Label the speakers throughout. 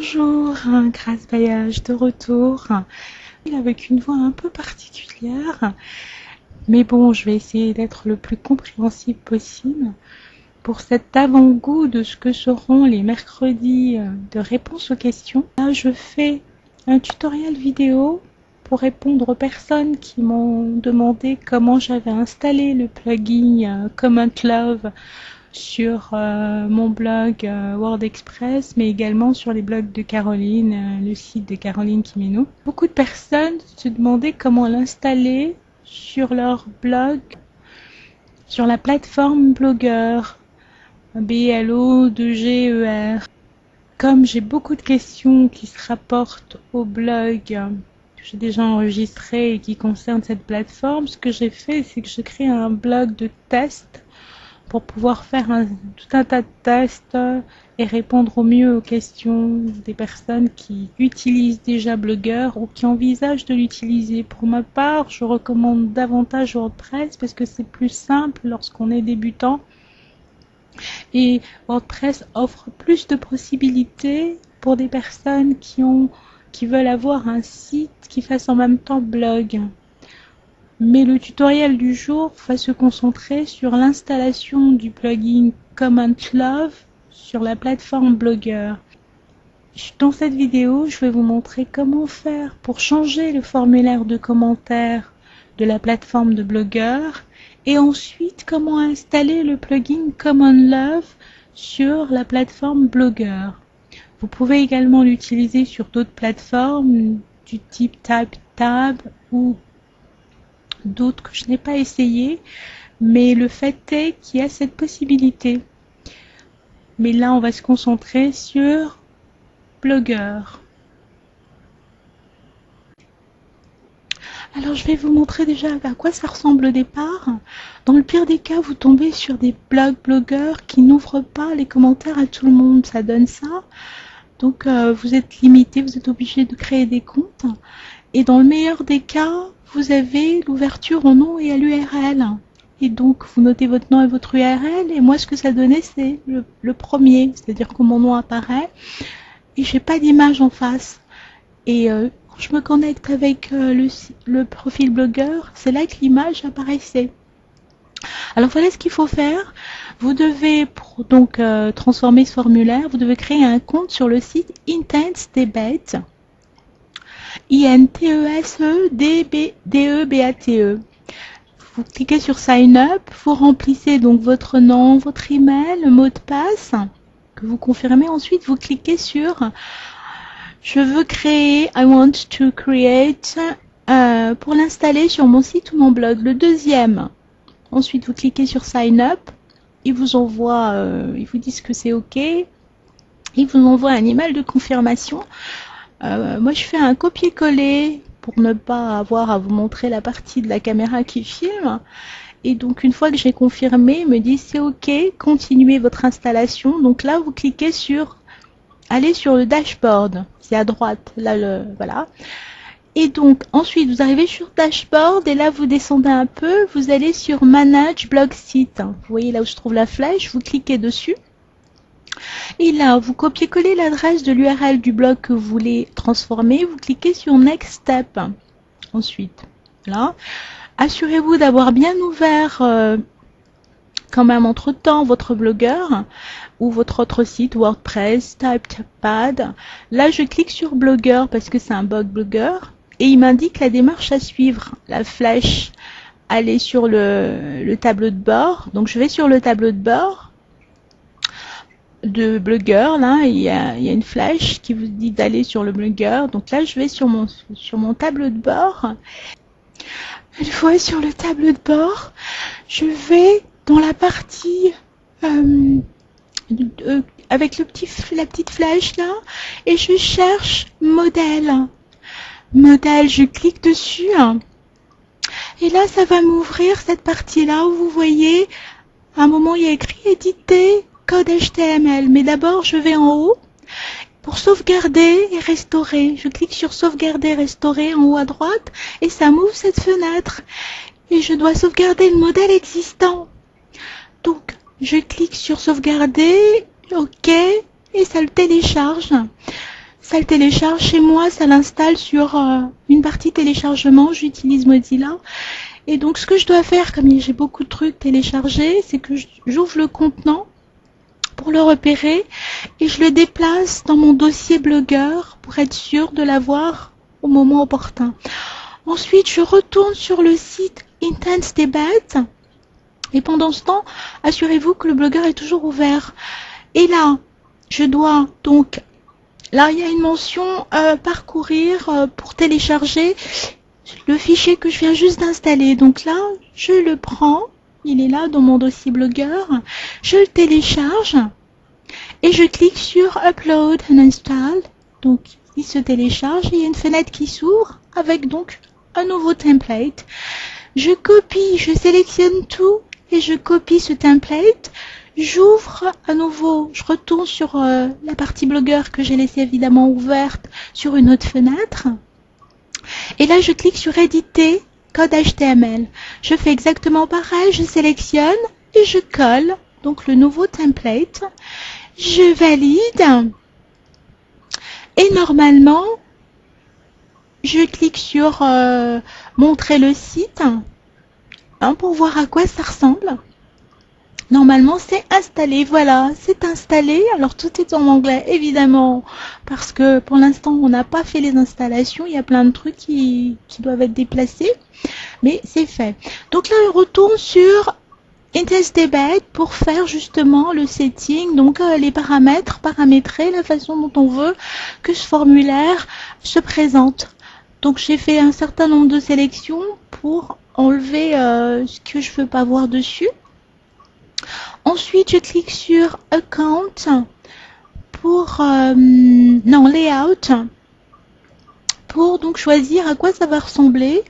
Speaker 1: Bonjour, Grâce Bailliage de retour, avec une voix un peu particulière, mais bon, je vais essayer d'être le plus compréhensible possible pour cet avant-goût de ce que seront les mercredis de réponse aux questions. Là, je fais un tutoriel vidéo pour répondre aux personnes qui m'ont demandé comment j'avais installé le plugin Comment Love sur mon blog WordExpress, mais également sur les blogs de Caroline, le site de Caroline Kimeno. Beaucoup de personnes se demandaient comment l'installer sur leur blog, sur la plateforme Blogger, BLO2GER. Comme j'ai beaucoup de questions qui se rapportent au blog que j'ai déjà enregistré et qui concernent cette plateforme, ce que j'ai fait, c'est que j'ai créé un blog de test pour pouvoir faire tout un tas de tests et répondre au mieux aux questions des personnes qui utilisent déjà Blogger ou qui envisagent de l'utiliser. Pour ma part, je recommande davantage WordPress parce que c'est plus simple lorsqu'on est débutant et WordPress offre plus de possibilités pour des personnes qui veulent avoir un site qui fasse en même temps blog. Mais le tutoriel du jour va se concentrer sur l'installation du plugin Comment Love sur la plateforme Blogger. Dans cette vidéo, je vais vous montrer comment faire pour changer le formulaire de commentaires de la plateforme de Blogger et ensuite comment installer le plugin Comment Love sur la plateforme Blogger. Vous pouvez également l'utiliser sur d'autres plateformes du type TypeTab ou d'autres que je n'ai pas essayé, mais le fait est qu'il y a cette possibilité. Mais là, on va se concentrer sur Blogger. Alors, je vais vous montrer déjà à quoi ça ressemble au départ. Dans le pire des cas, vous tombez sur des blogueurs qui n'ouvrent pas les commentaires à tout le monde. Ça donne ça. Donc, vous êtes limité, vous êtes obligé de créer des comptes. Et dans le meilleur des cas, vous avez l'ouverture au nom et à l'URL. Et donc, vous notez votre nom et votre URL. Et moi, ce que ça donnait, c'est le premier. C'est-à-dire que mon nom apparaît. Et j'ai pas d'image en face. Et quand je me connecte avec le profil blogueur, c'est là que l'image apparaissait. Alors, voilà ce qu'il faut faire. Vous devez, pour donc transformer ce formulaire, vous devez créer un compte sur le site Intense Debate. INTESEDEBATE. Vous cliquez sur Sign Up, vous remplissez donc votre nom, votre email, le mot de passe que vous confirmez. Ensuite, vous cliquez sur je veux créer, I want to create, pour l'installer sur mon site ou mon blog. Le deuxième. Ensuite, vous cliquez sur Sign Up. Ils vous envoient, ils vous disent que c'est OK. Ils vous envoient un email de confirmation. Moi, je fais un copier-coller pour ne pas avoir à vous montrer la partie de la caméra qui filme. Et donc, une fois que j'ai confirmé, il me dit c'est OK, continuez votre installation. Donc là, vous cliquez sur aller sur le dashboard. C'est à droite. Là, voilà. Et donc, ensuite, vous arrivez sur dashboard et là, vous descendez un peu. Vous allez sur Manage Blog Site. Vous voyez là où se trouve la flèche. Vous cliquez dessus. Et là, vous copiez-collez l'adresse de l'URL du blog que vous voulez transformer. Vous cliquez sur Next Step. Ensuite, là, assurez-vous d'avoir bien ouvert quand même entre-temps votre blogueur ou votre autre site WordPress, TypePad. Là, je clique sur Blogger parce que c'est un blog blogueur et il m'indique la démarche à suivre. La flèche, aller sur le tableau de bord. Donc, je vais sur le tableau de bord de Blogger, là, il y a une flèche qui vous dit d'aller sur le Blogger. Donc là, je vais sur mon tableau de bord. Une fois sur le tableau de bord, je vais dans la partie avec la petite flèche là, et je cherche modèle. Modèle, je clique dessus. Et là, ça va m'ouvrir cette partie-là où vous voyez, à un moment, il y a écrit éditer code HTML. Mais d'abord, je vais en haut pour sauvegarder et restaurer. Je clique sur sauvegarder et restaurer en haut à droite et ça m'ouvre cette fenêtre. Et je dois sauvegarder le modèle existant. Donc, je clique sur sauvegarder, OK, et ça le télécharge. ça le télécharge chez moi, ça l'installe sur une partie téléchargement, j'utilise Mozilla. Et donc ce que je dois faire, comme j'ai beaucoup de trucs téléchargés, c'est que j'ouvre le contenant pour le repérer et je le déplace dans mon dossier blogueur pour être sûr de l'avoir au moment opportun. Ensuite, je retourne sur le site Intense Debate et pendant ce temps, assurez-vous que le blogueur est toujours ouvert. Et là, je dois donc, là il y a une mention parcourir pour télécharger le fichier que je viens juste d'installer. Donc là, je le prends, il est là dans mon dossier blogueur, je le télécharge et je clique sur Upload and Install. Donc il se télécharge et il y a une fenêtre qui s'ouvre avec donc un nouveau template. Je copie, je sélectionne tout et je copie ce template. J'ouvre à nouveau, je retourne sur la partie blogueur que j'ai laissée évidemment ouverte sur une autre fenêtre. Et là, je clique sur éditer code HTML. Je fais exactement pareil, je sélectionne et je colle donc le nouveau template. Je valide et normalement, je clique sur montrer le site pour voir à quoi ça ressemble. Normalement, c'est installé. Voilà, c'est installé. Alors, tout est en anglais, évidemment, parce que pour l'instant, on n'a pas fait les installations. Il y a plein de trucs qui doivent être déplacés, mais c'est fait. Donc là, on retourne sur Intense Debate pour faire justement le setting, donc les paramètres, paramétrer la façon dont on veut que ce formulaire se présente. Donc, j'ai fait un certain nombre de sélections pour enlever ce que je veux pas voir dessus. Ensuite, je clique sur Account pour Layout pour donc choisir à quoi ça va ressembler,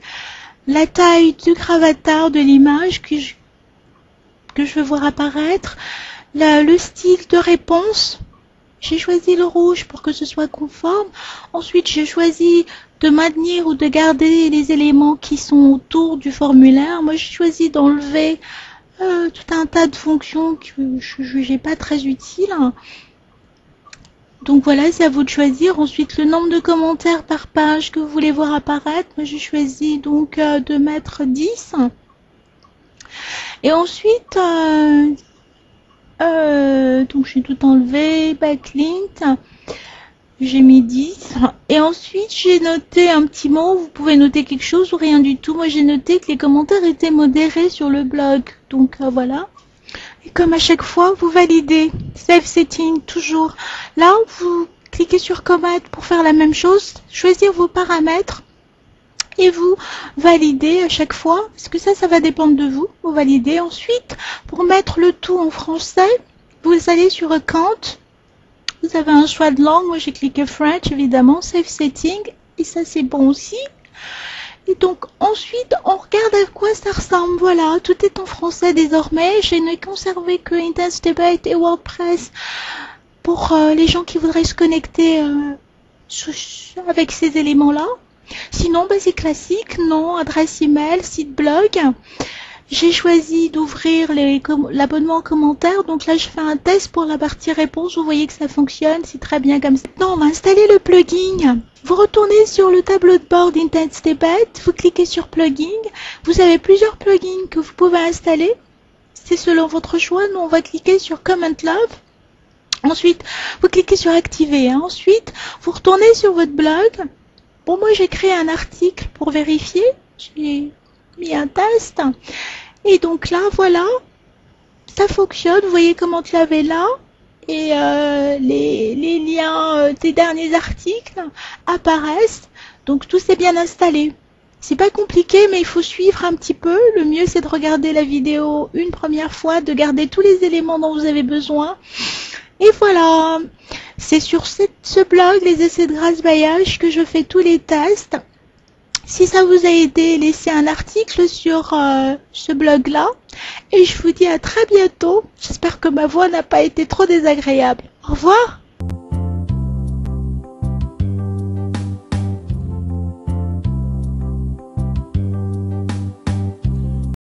Speaker 1: la taille du gravatar de l'image que je veux voir apparaître, le style de réponse. J'ai choisi le rouge pour que ce soit conforme. Ensuite, j'ai choisi de maintenir ou de garder les éléments qui sont autour du formulaire. Moi, j'ai choisi d'enlever tout un tas de fonctions que je jugeais pas très utiles. Donc voilà, c'est à vous de choisir. Ensuite, le nombre de commentaires par page que vous voulez voir apparaître. Moi, j'ai choisi donc de mettre 10. Et ensuite, donc j'ai tout enlevé, backlink. J'ai mis 10. Et ensuite, j'ai noté un petit mot. Vous pouvez noter quelque chose ou rien du tout. Moi, j'ai noté que les commentaires étaient modérés sur le blog. Donc, voilà. Et comme à chaque fois, vous validez. Save Setting, toujours. Là, vous cliquez sur Command pour faire la même chose. Choisir vos paramètres. Et vous validez à chaque fois. Parce que ça va dépendre de vous. Vous validez. Ensuite, pour mettre le tout en français, vous allez sur Account. Vous avez un choix de langue, moi j'ai cliqué French évidemment, Save Setting, et ça c'est bon aussi. Et donc ensuite on regarde à quoi ça ressemble, voilà, tout est en français désormais, je n'ai conservé que Intense Debate et WordPress pour les gens qui voudraient se connecter avec ces éléments-là. Sinon c'est classique, nom, adresse email, site blog. J'ai choisi d'ouvrir l'abonnement commentaire, donc là je fais un test pour la partie réponse, vous voyez que ça fonctionne, c'est très bien comme ça. Maintenant on va installer le plugin. Vous retournez sur le tableau de bord d'Intense Debate, vous cliquez sur plugin, vous avez plusieurs plugins que vous pouvez installer, c'est selon votre choix, nous on va cliquer sur Comment Love. Ensuite vous cliquez sur activer, ensuite vous retournez sur votre blog. Bon, moi j'ai créé un article pour vérifier, j'ai mis un test et donc là voilà, ça fonctionne, vous voyez comment je l'avais là et les liens des derniers articles apparaissent, donc tout s'est bien installé. C'est pas compliqué, mais il faut suivre un petit peu. Le mieux c'est de regarder la vidéo une première fois, de garder tous les éléments dont vous avez besoin. Et voilà, c'est sur ce blog, les essais de Grace Bailliage, que je fais tous les tests. Si ça vous a aidé, laissez un article sur ce blog-là. Et je vous dis à très bientôt. J'espère que ma voix n'a pas été trop désagréable. Au revoir.